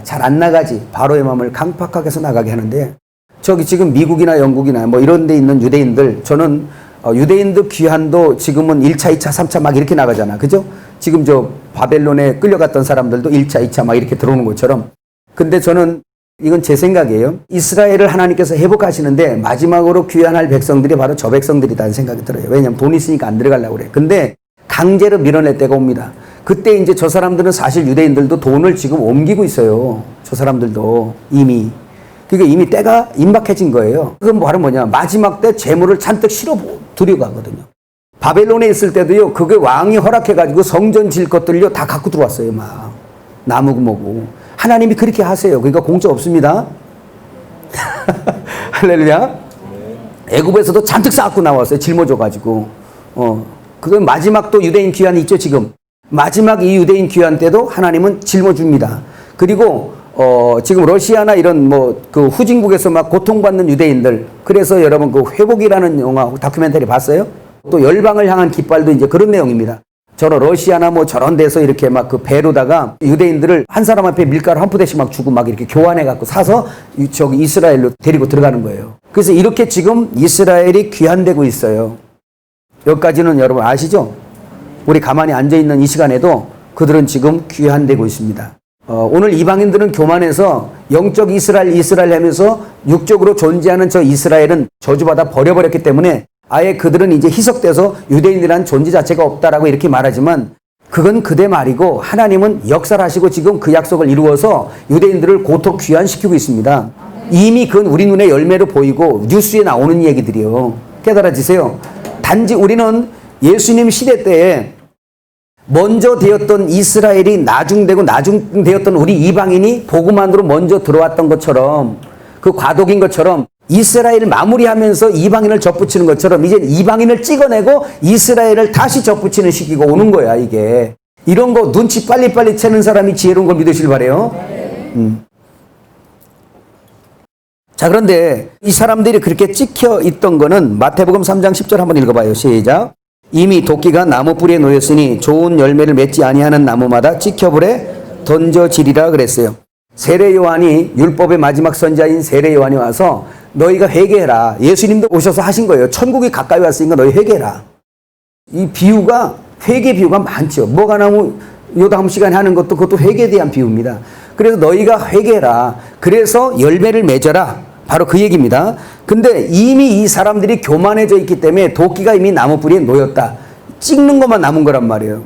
잘 안 나가지. 바로의 마음을 강팍하게 해서 나가게 하는데, 저기 지금 미국이나 영국이나 뭐 이런 데 있는 유대인들, 저는 유대인들 귀환도 지금은 1차, 2차, 3차 막 이렇게 나가잖아. 그죠? 지금 저 바벨론에 끌려갔던 사람들도 1차, 2차 막 이렇게 들어오는 것처럼. 근데 저는 이건 제 생각이에요. 이스라엘을 하나님께서 회복하시는데 마지막으로 귀환할 백성들이 바로 저 백성들이라는 생각이 들어요. 왜냐하면 돈 있으니까 안 들어가려고 그래. 근데 강제로 밀어낼 때가 옵니다. 그때 이제 저 사람들은 사실 유대인들도 돈을 지금 옮기고 있어요. 저 사람들도 이미. 그러니까 이미 때가 임박해진 거예요. 그건 바로 뭐냐. 마지막 때 재물을 잔뜩 실어 들여가거든요. 바벨론에 있을 때도요. 그게 왕이 허락해가지고 성전 질 것들요 다 갖고 들어왔어요. 막 나무고 뭐고. 하나님이 그렇게 하세요. 그러니까 공짜 없습니다. 할렐루야. 애굽에서도 잔뜩 쌓고 나왔어요. 짊어져가지고. 그건 마지막 또 유대인 귀환이 있죠, 지금. 마지막 이 유대인 귀환 때도 하나님은 짊어줍니다. 그리고, 지금 러시아나 이런 그 후진국에서 막 고통받는 유대인들. 그래서 여러분 그 회복이라는 영화, 다큐멘터리 봤어요? 또 열방을 향한 깃발도 이제 그런 내용입니다. 저런 러시아나 뭐 저런 데서 이렇게 막 그 배로다가 유대인들을 한 사람 앞에 밀가루 한 푸대씩 막 주고 막 이렇게 교환해갖고 사서 저기 이스라엘로 데리고 들어가는 거예요. 그래서 이렇게 지금 이스라엘이 귀환되고 있어요. 여기까지는 여러분 아시죠? 우리 가만히 앉아있는 이 시간에도 그들은 지금 귀환되고 있습니다. 오늘 이방인들은 교만해서 영적 이스라엘 하면서 육적으로 존재하는 저 이스라엘은 저주받아 버려버렸기 때문에 아예 그들은 이제 희석돼서 유대인이라는 존재 자체가 없다라고 이렇게 말하지만 그건 그대 말이고 하나님은 역사를 하시고 지금 그 약속을 이루어서 유대인들을 고토 귀환시키고 있습니다. 이미 그건 우리 눈에 열매로 보이고 뉴스에 나오는 얘기들이요. 깨달아지세요. 단지 우리는 예수님 시대 때에 먼저 되었던 이스라엘이 나중되었던 우리 이방인이 복음 안으로 먼저 들어왔던 것처럼 그 과도기인 것처럼 이스라엘을 마무리하면서 이방인을 접붙이는 것처럼 이제 이방인을 찍어내고 이스라엘을 다시 접붙이는 시기가 오는 거야, 이게. 이런 거 눈치 빨리빨리 채는 사람이 지혜로운 걸 믿으시길 바래요. 자, 그런데 이 사람들이 그렇게 찍혀 있던 거는 마태복음 3장 10절 한번 읽어봐요. 시작. 이미 도끼가 나무 뿌리에 놓였으니 좋은 열매를 맺지 아니하는 나무마다 찍혀불에 던져지리라 그랬어요. 세례 요한이, 율법의 마지막 선자인 세례 요한이 와서 너희가 회개해라. 예수님도 오셔서 하신 거예요. 천국이 가까이 왔으니까 너희 회개해라. 이 비유가, 회개 비유가 많죠. 뭐가 나무 요담 시간에 하는 것도 그것도 회개에 대한 비유입니다. 그래서 너희가 회개해라. 그래서 열매를 맺어라. 바로 그 얘기입니다. 근데 이미 이 사람들이 교만해져 있기 때문에 도끼가 이미 나무 뿌리에 놓였다. 찍는 것만 남은 거란 말이에요.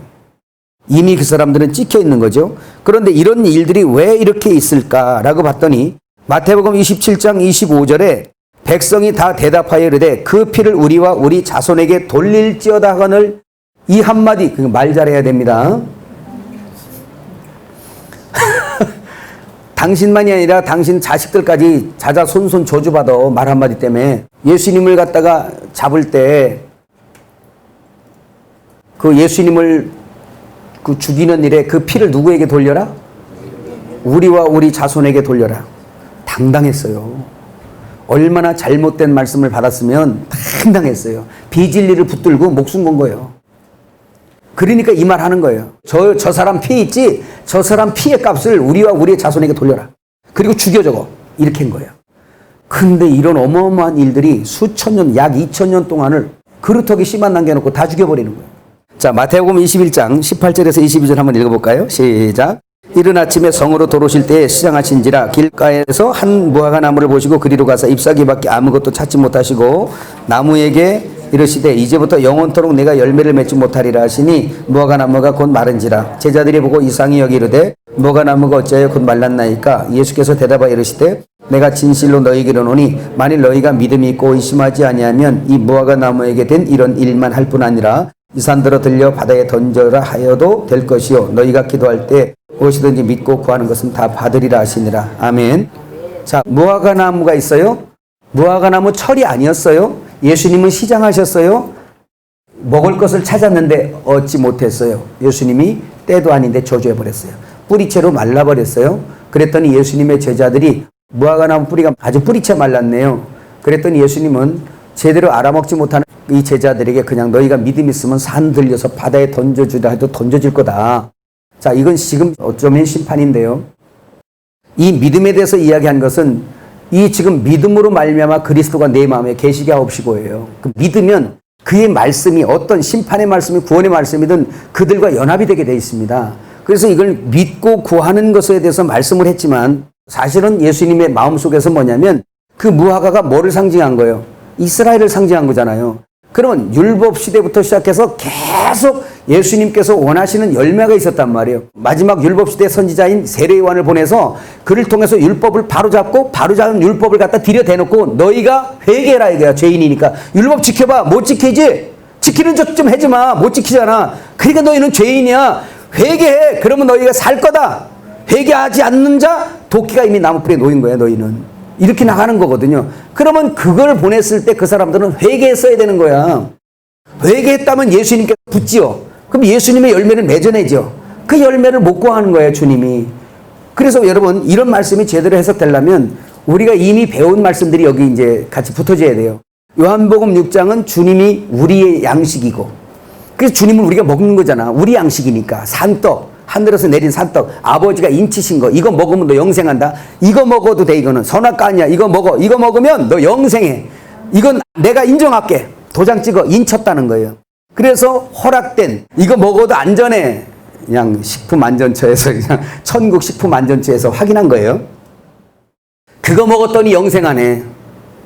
이미 그 사람들은 찍혀 있는 거죠. 그런데 이런 일들이 왜 이렇게 있을까라고 봤더니 마태복음 27장 25절에 백성이 다 대답하여 이르되 그 피를 우리와 우리 자손에게 돌릴지어다 하거늘, 이 한마디, 말 잘해야 됩니다. 당신만이 아니라 당신 자식들까지 자자손손 저주받아, 말 한마디 때문에. 예수님을 갖다가 잡을 때 그 예수님을 그 죽이는 일에 그 피를 누구에게 돌려라? 우리와 우리 자손에게 돌려라. 당당했어요. 얼마나 잘못된 말씀을 받았으면 당당했어요. 비진리를 붙들고 목숨 건 거예요. 그러니까 이 말 하는 거예요. 저 사람 피 있지? 저 사람 피의 값을 우리와 우리의 자손에게 돌려라. 그리고 죽여 저거. 이렇게 한 거예요. 근데 이런 어마어마한 일들이 수천 년, 약 2000년 동안을 그루터기 씨만 남겨놓고 다 죽여버리는 거예요. 자, 마태복음 21장 18절에서 22절 한번 읽어볼까요? 시작. 이른 아침에 성으로 들어오실 때에 시장하신지라 길가에서 한 무화과 나무를 보시고 그리로 가서 잎사귀밖에 아무것도 찾지 못하시고 나무에게 이르시되 이제부터 영원토록 내가 열매를 맺지 못하리라 하시니 무화과 나무가 곧 마른지라. 제자들이 보고 이상히 여기 이르되 무화과 나무가 어찌하여 곧 말랐나이까? 예수께서 대답하여 이르시되 내가 진실로 너희에게 이르노니 만일 너희가 믿음이 있고 의심하지 아니하면 이 무화과 나무에게 된 이런 일만 할 뿐 아니라 이 산들어 들려 바다에 던져라 하여도 될 것이요 너희가 기도할 때 무엇이든지 믿고 구하는 것은 다 받으리라 하시니라. 아멘. 자, 무화과 나무가 있어요. 무화과 나무 철이 아니었어요. 예수님은 시장하셨어요. 먹을 것을 찾았는데 얻지 못했어요. 예수님이 때도 아닌데 저주해버렸어요. 뿌리채로 말라버렸어요. 그랬더니 예수님의 제자들이 무화과 나무 뿌리가 아주 뿌리채 말랐네요. 그랬더니 예수님은 제대로 알아먹지 못하는 이 제자들에게 그냥 너희가 믿음 있으면 산 들려서 바다에 던져주다 해도 던져질 거다. 자, 이건 지금 어쩌면 심판인데요. 이 믿음에 대해서 이야기한 것은 이 지금 믿음으로 말미암아 그리스도가 내 마음에 계시게 하옵시고예요. 그 믿으면 그의 말씀이 어떤 심판의 말씀이 구원의 말씀이든 그들과 연합이 되게 되어 있습니다. 그래서 이걸 믿고 구하는 것에 대해서 말씀을 했지만 사실은 예수님의 마음속에서 뭐냐면 그 무화과가 뭐를 상징한 거예요? 이스라엘을 상징한 거잖아요. 그러면 율법 시대부터 시작해서 계속 예수님께서 원하시는 열매가 있었단 말이에요. 마지막 율법 시대 선지자인 세례 요한을 보내서 그를 통해서 율법을 바로잡고 바로잡은 율법을 갖다 들여대놓고 너희가 회개해라 이거야. 죄인이니까 율법 지켜봐. 못 지키지? 지키는 척 좀 하지 마. 못 지키잖아. 그러니까 너희는 죄인이야. 회개해. 그러면 너희가 살 거다. 회개하지 않는 자 도끼가 이미 나무 뿌리에 놓인 거야. 너희는. 이렇게 나가는 거거든요. 그러면 그걸 보냈을 때 그 사람들은 회개했어야 되는 거야. 회개했다면 예수님께 붙지요. 그럼 예수님의 열매를 맺어내죠. 그 열매를 못 구하는 거예요, 주님이. 그래서 여러분, 이런 말씀이 제대로 해석되려면 우리가 이미 배운 말씀들이 여기 이제 같이 붙어져야 돼요. 요한복음 6장은 주님이 우리의 양식이고, 그래서 주님은 우리가 먹는 거잖아. 우리 양식이니까. 산떡. 하늘에서 내린 산떡, 아버지가 인치신 거, 이거 먹으면 너 영생한다. 이거 먹어도 돼. 이거는 선악과 아니야. 이거 먹어. 이거 먹으면 너 영생해. 이건 내가 인정할게. 도장 찍어. 인쳤다는 거예요. 그래서 허락된, 이거 먹어도 안전해. 그냥 식품안전처에서, 그냥 천국 식품안전처에서 확인한 거예요. 그거 먹었더니 영생하네.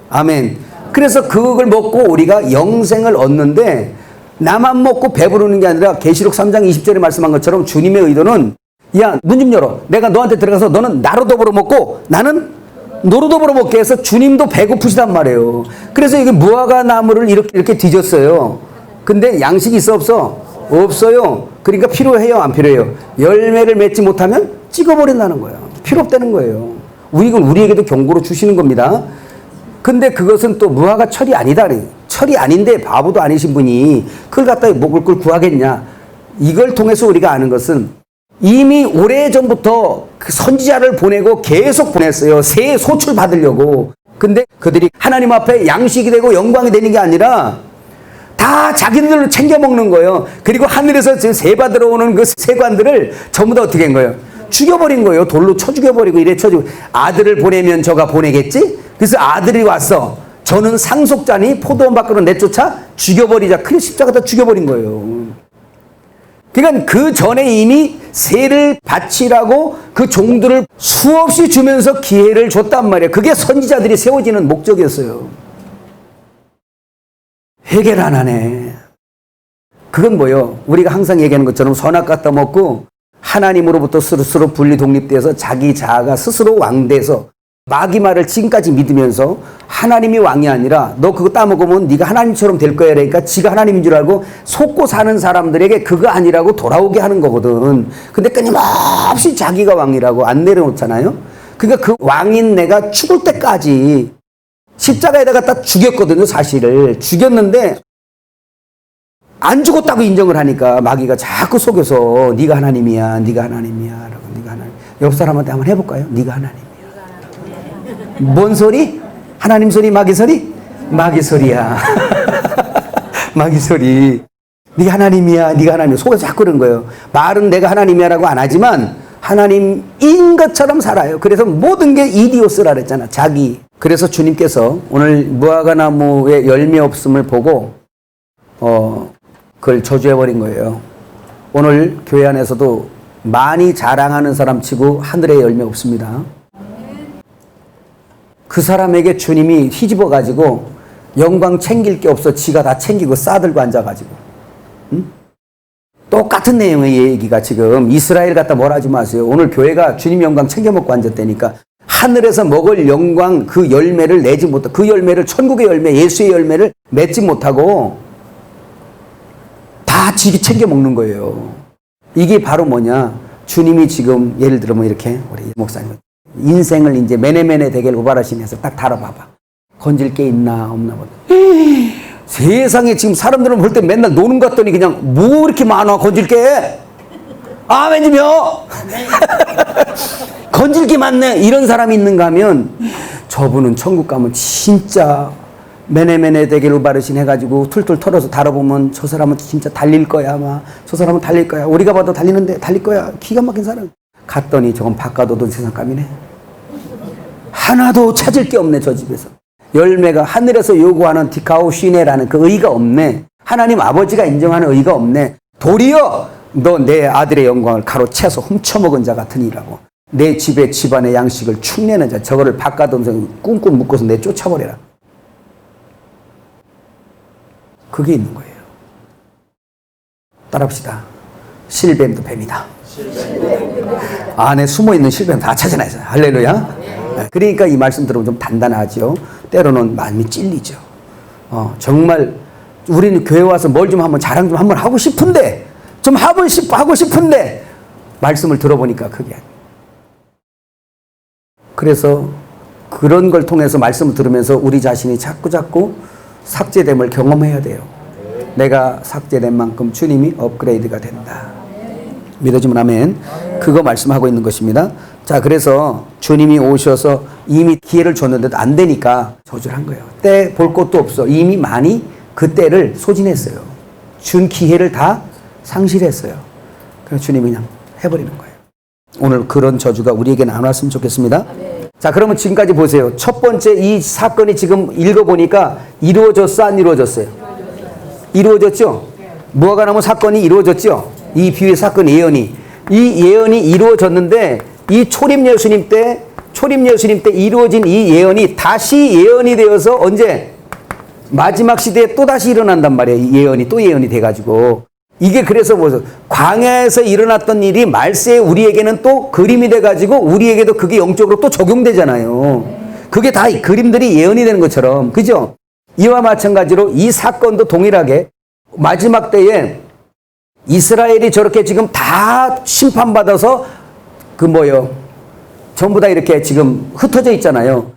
아멘. 그래서 그걸 먹고 우리가 영생을 얻는데 나만 먹고 배부르는 게 아니라 계시록 3장 20절에 말씀한 것처럼 주님의 의도는 야, 문 좀 열어. 내가 너한테 들어가서 너는 나로 더불어 먹고 나는 너로 더불어 먹게 해서 주님도 배고프시단 말이에요. 그래서 이게 무화과 나무를 이렇게 뒤졌어요. 근데 양식이 있어 없어? 없어요. 그러니까 필요해요 안 필요해요? 열매를 맺지 못하면 찍어버린다는 거예요. 필요 없다는 거예요. 우리에게도 경고로 주시는 겁니다. 근데 그것은 또 무화과 철이 아니다. 철이 아닌데 바보도 아니신 분이 그걸 갖다 목을 끌 구하겠냐. 이걸 통해서 우리가 아는 것은 이미 오래전부터 그 선지자를 보내고 계속 보냈어요. 새 소출 받으려고. 근데 그들이 하나님 앞에 양식이 되고 영광이 되는 게 아니라 다 자기들로 챙겨 먹는 거예요. 그리고 하늘에서 지금 새 받으러 오는 그 세관들을 전부 다 어떻게 한 거예요? 죽여버린 거예요. 돌로 쳐 죽여버리고 이래 쳐 죽여. 아들을 보내면 저가 보내겠지? 그래서 아들이 왔어. 저는 상속자니 포도원 밖으로 내쫓아 죽여버리자. 그래 십자가에다 죽여버린 거예요. 그러니까 그 전에 이미 세를 바치라고 그 종들을 수없이 주면서 기회를 줬단 말이에요. 그게 선지자들이 세워지는 목적이었어요. 해결 안 하네. 그건 뭐요? 우리가 항상 얘기하는 것처럼 선악 갖다 먹고 하나님으로부터 스스로 분리 독립돼서 자기 자아가 스스로 왕돼서 마귀 말을 지금까지 믿으면서 하나님이 왕이 아니라 너 그거 따먹으면 네가 하나님처럼 될 거야. 그러니까 지가 하나님인 줄 알고 속고 사는 사람들에게 그거 아니라고 돌아오게 하는 거거든. 근데 끊임없이 자기가 왕이라고 안 내려놓잖아요. 그러니까 그 왕인 내가 죽을 때까지 십자가에다 갖다 죽였거든요. 사실을 죽였는데 안 죽었다고 인정을 하니까 마귀가 자꾸 속여서 네가 하나님이야, 네가 하나님이야 라고. 네가 하나님. 옆 사람한테 한번 해볼까요? 네가 하나님이야. 뭔 소리? 하나님 소리, 마귀 소리? 마귀 소리야. 마귀 소리. 네가 하나님이야, 네가 하나님이야. 속에서 자꾸 그런 거예요. 말은 내가 하나님이야 라고 안 하지만 하나님인 것처럼 살아요. 그래서 모든 게 이디오스라 그랬잖아. 자기. 그래서 주님께서 오늘 무화과 나무에 열매 없음을 보고 그걸 저주해버린 거예요. 오늘 교회 안에서도 많이 자랑하는 사람 치고 하늘에 열매 없습니다. 그 사람에게 주님이 휘집어가지고 영광 챙길 게 없어 지가 다 챙기고 싸들고 앉아가지고. 응? 똑같은 내용의 얘기가 지금 이스라엘 갖다 뭘 하지 마세요. 오늘 교회가 주님 영광 챙겨 먹고 앉았다니까. 하늘에서 먹을 영광 그 열매를 내지 못하고 그 열매를 천국의 열매 예수의 열매를 맺지 못하고 다 지기 챙겨 먹는 거예요. 이게 바로 뭐냐. 주님이 지금 예를 들면 이렇게 우리 목사님 인생을 이제 매네매네 대결 고발하시면서 딱 다뤄봐봐. 건질 게 있나 없나 보다. 세상에 지금 사람들은 볼 때 맨날 노는 것 같더니 그냥 뭐 이렇게 많아 건질 게. 아멘이며. 건질 게 많네. 이런 사람이 있는가 하면 저분은 천국 가면 진짜 매네매네 대결 고발하신 해가지고 툴툴 털어서 다뤄보면 저 사람은 진짜 달릴 거야 아마. 저 사람은 달릴 거야. 우리가 봐도 달리는데 달릴 거야. 기가 막힌 사람. 갔더니 저건 바꿔둬도 세상감이네. 하나도 찾을 게 없네. 저 집에서 열매가 하늘에서 요구하는 디카오시네라는 그 의가 없네. 하나님 아버지가 인정하는 의가 없네. 도리어 너 내 아들의 영광을 가로채서 훔쳐먹은 자 같으니라고. 내 집에 집안의 양식을 축내는 자 저거를 바꿔둬서 꿍꿍 묶어서 내쫓아버려라. 그게 있는 거예요. 따라합시다. 실뱀도 뱀이다. 안에 숨어있는 실뱀 다 찾아내서 할렐루야. 그러니까 이 말씀 들으면 좀 단단하죠. 때로는 마음이 찔리죠. 정말 우리는 교회 와서 뭘 좀 한번 자랑 좀 한번 하고 싶은데 좀 하고 싶은데 말씀을 들어보니까 그게 아니에요. 그래서 그런 걸 통해서 말씀을 들으면서 우리 자신이 자꾸 삭제됨을 경험해야 돼요. 내가 삭제된 만큼 주님이 업그레이드가 된다. 믿어지면 아멘. 그거 말씀하고 있는 것입니다. 자, 그래서 주님이 오셔서 이미 기회를 줬는데도 안 되니까 저주를 한 거예요. 때 볼 것도 없어. 이미 많이 그 때를 소진했어요. 준 기회를 다 상실했어요. 그래서 주님이 그냥 해버리는 거예요. 오늘 그런 저주가 우리에게 안 왔으면 좋겠습니다. 자, 그러면 지금까지 보세요. 첫 번째 이 사건이 지금 읽어보니까 이루어졌어, 안 이루어졌어요? 이루어졌죠? 무화과나무 사건이 이루어졌죠? 이 비유의 사건 예언이. 이 예언이 이루어졌는데 이 초림 예수님 때 이루어진 이 예언이 다시 예언이 되어서 언제? 마지막 시대에 또 다시 일어난단 말이에요. 이 예언이 또 예언이 돼가지고. 이게 그래서 뭐죠? 광야에서 일어났던 일이 말세에 우리에게는 또 그림이 돼가지고 우리에게도 그게 영적으로 또 적용되잖아요. 그게 다 이 그림들이 예언이 되는 것처럼. 그죠? 이와 마찬가지로 이 사건도 동일하게 마지막 때에 이스라엘이 저렇게 지금 다 심판받아서 전부 다 이렇게 지금 흩어져 있잖아요.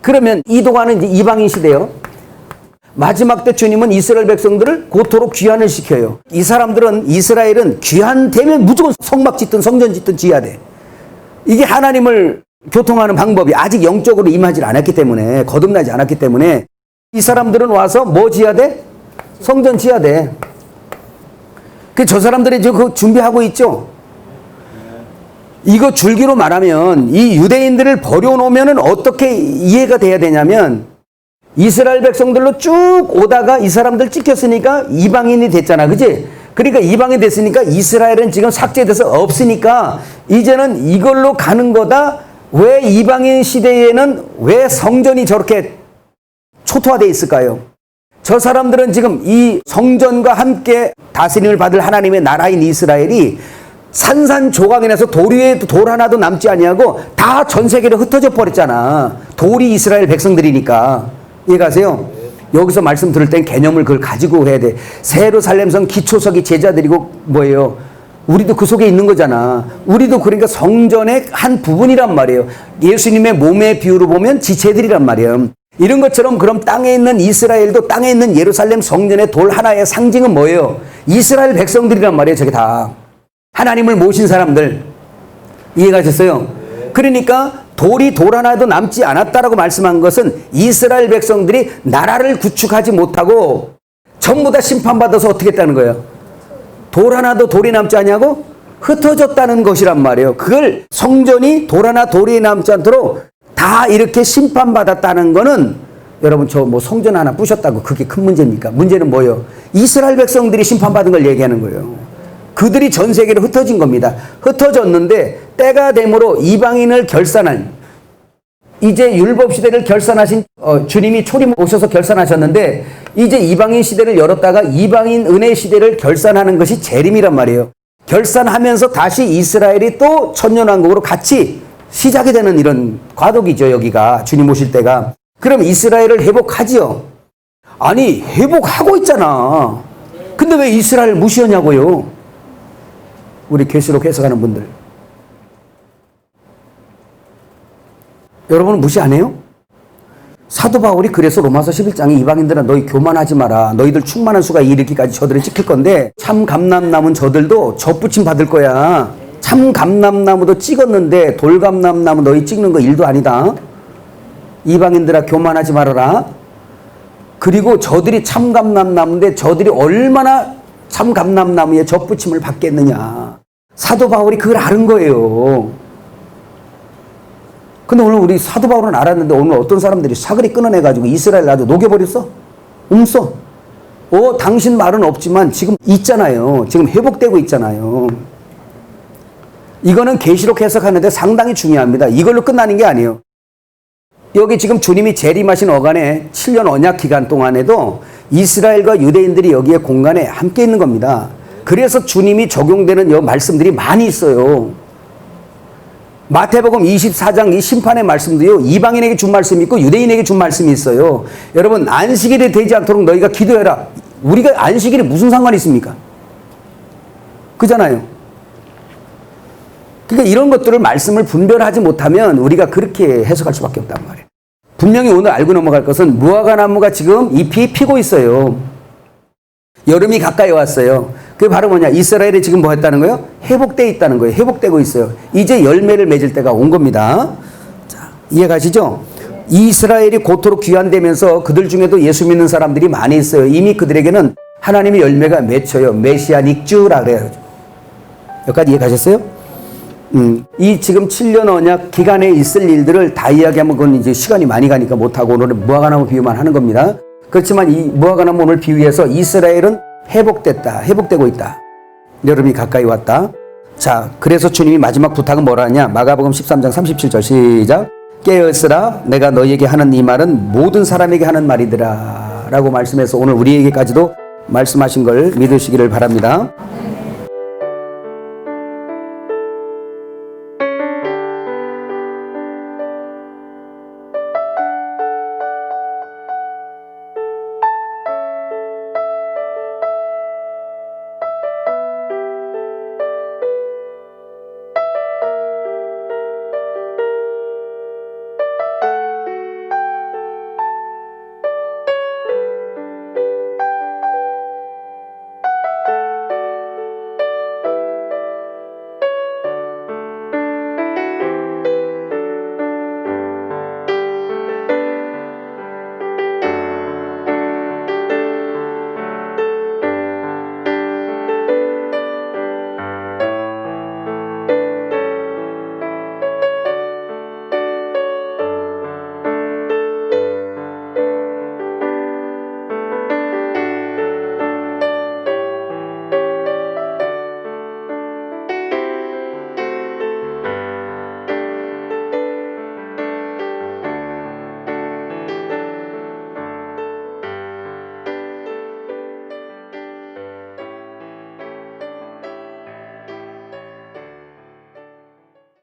그러면 이 동안은 이제 이방인 시대요. 마지막 때 주님은 이스라엘 백성들을 고토록 귀환을 시켜요. 이 사람들은, 이스라엘은 귀환되면 무조건 성막 짓든 성전 짓든 지어야 돼. 이게 하나님을 교통하는 방법이 아직 영적으로 임하지 않았기 때문에, 거듭나지 않았기 때문에 이 사람들은 와서 뭐 지어야 돼? 성전 지어야 돼. 저 사람들이 지금 그거 준비하고 있죠? 이거 줄기로 말하면 이 유대인들을 버려놓으면 어떻게 이해가 돼야 되냐면, 이스라엘 백성들로 쭉 오다가 이 사람들 찍혔으니까 이방인이 됐잖아. 그지? 그러니까 이방인이 됐으니까 이스라엘은 지금 삭제돼서 없으니까 이제는 이걸로 가는 거다. 왜 이방인 시대에는 왜 성전이 저렇게 초토화되어 있을까요? 저 사람들은 지금 이 성전과 함께 다스림을 받을 하나님의 나라인 이스라엘이 산산조각이 나서 돌 위에 돌 하나도 남지 아니하고 다 전 세계로 흩어져 버렸잖아. 돌이 이스라엘 백성들이니까. 이해가세요? 여기서 말씀 들을 땐 개념을 그걸 가지고 해야 돼. 새 예루살렘성 기초석이 제자들이고 뭐예요? 우리도 그 속에 있는 거잖아. 우리도 그러니까 성전의 한 부분이란 말이에요. 예수님의 몸의 비유로 보면 지체들이란 말이에요. 이런 것처럼 그럼 땅에 있는 이스라엘도 땅에 있는 예루살렘 성전의 돌 하나의 상징은 뭐예요? 이스라엘 백성들이란 말이에요. 저게 다 하나님을 모신 사람들. 이해가셨어요? 그러니까 돌이 돌 하나도 남지 않았다라고 말씀한 것은 이스라엘 백성들이 나라를 구축하지 못하고 전부 다 심판받아서 어떻게 했다는 거예요? 돌 하나도 돌이 남지 않냐고? 흩어졌다는 것이란 말이에요. 그걸 성전이 돌 하나 돌이 남지 않도록 다 이렇게 심판받았다는 거는, 여러분 저 뭐 성전 하나 부셨다고 그게 큰 문제입니까? 문제는 뭐예요? 이스라엘 백성들이 심판받은 걸 얘기하는 거예요. 그들이 전 세계로 흩어진 겁니다. 흩어졌는데 때가 되므로 이방인을 결산한, 이제 율법 시대를 결산하신 주님이 초림 오셔서 결산하셨는데 이제 이방인 시대를 열었다가 이방인 은혜 시대를 결산하는 것이 재림이란 말이에요. 결산하면서 다시 이스라엘이 또 천년왕국으로 같이 시작이 되는 이런 과도기죠. 여기가 주님 오실 때가. 그럼 이스라엘을 회복하지요? 아니 회복하고 있잖아. 근데 왜 이스라엘 무시하냐고요? 우리 계시록 해석하는 분들. 여러분은 무시 안 해요? 사도 바울이 그래서 로마서 11장에 이방인들은 너희 교만하지 마라. 너희들 충만한 수가 이르기까지 저들을 찍힐 건데 참 감람나무는 저들도 접붙임 받을 거야. 참 감람나무도 찍었는데 돌감람나무 너희 찍는 거 일도 아니다. 이방인들아 교만하지 말아라. 그리고 저들이 참 감람나무인데 저들이 얼마나 참 감람나무에 접붙임을 받겠느냐. 사도 바울이 그걸 아는 거예요. 근데 오늘 우리 사도 바울은 알았는데 오늘 어떤 사람들이 사거리 끊어내가지고 이스라엘 아주 녹여버렸어? 없어. 당신 말은 없지만 지금 있잖아요. 지금 회복되고 있잖아요. 이거는 계시록 해석하는데 상당히 중요합니다. 이걸로 끝나는 게 아니에요. 여기 지금 주님이 재림하신 어간에 7년 언약 기간 동안에도 이스라엘과 유대인들이 여기에 공간에 함께 있는 겁니다. 그래서 주님이 적용되는 이 말씀들이 많이 있어요. 마태복음 24장 이 심판의 말씀도요, 이방인에게 준 말씀이 있고 유대인에게 준 말씀이 있어요. 여러분 안식일이 되지 않도록 너희가 기도해라. 우리가 안식일이 무슨 상관이 있습니까? 그잖아요. 그러니까 이런 것들을 말씀을 분별하지 못하면 우리가 그렇게 해석할 수밖에 없단 말이에요. 분명히 오늘 알고 넘어갈 것은 무화과나무가 지금 잎이 피고 있어요. 여름이 가까이 왔어요. 그게 바로 뭐냐? 이스라엘이 지금 뭐 했다는 거예요? 회복되어 있다는 거예요. 회복되고 있어요. 이제 열매를 맺을 때가 온 겁니다. 자, 이해가시죠? 이스라엘이 고토록 귀환되면서 그들 중에도 예수 믿는 사람들이 많이 있어요. 이미 그들에게는 하나님의 열매가 맺혀요. 메시아닉주라 그래요. 여기까지 이해가셨어요? 이 지금 7년 언약 기간에 있을 일들을 다 이야기하면 그건 이제 시간이 많이 가니까 못하고 오늘은 무화과나무 비유만 하는 겁니다. 그렇지만 이 무화과나무 오늘 비유해서 이스라엘은 회복됐다. 회복되고 있다. 여름이 가까이 왔다. 자, 그래서 주님이 마지막 부탁은 뭐라 하냐? 마가복음 13장 37절 시작. 깨어있으라. 내가 너희에게 하는 이 말은 모든 사람에게 하는 말이더라 라고 말씀해서 오늘 우리에게까지도 말씀하신 걸 믿으시기를 바랍니다.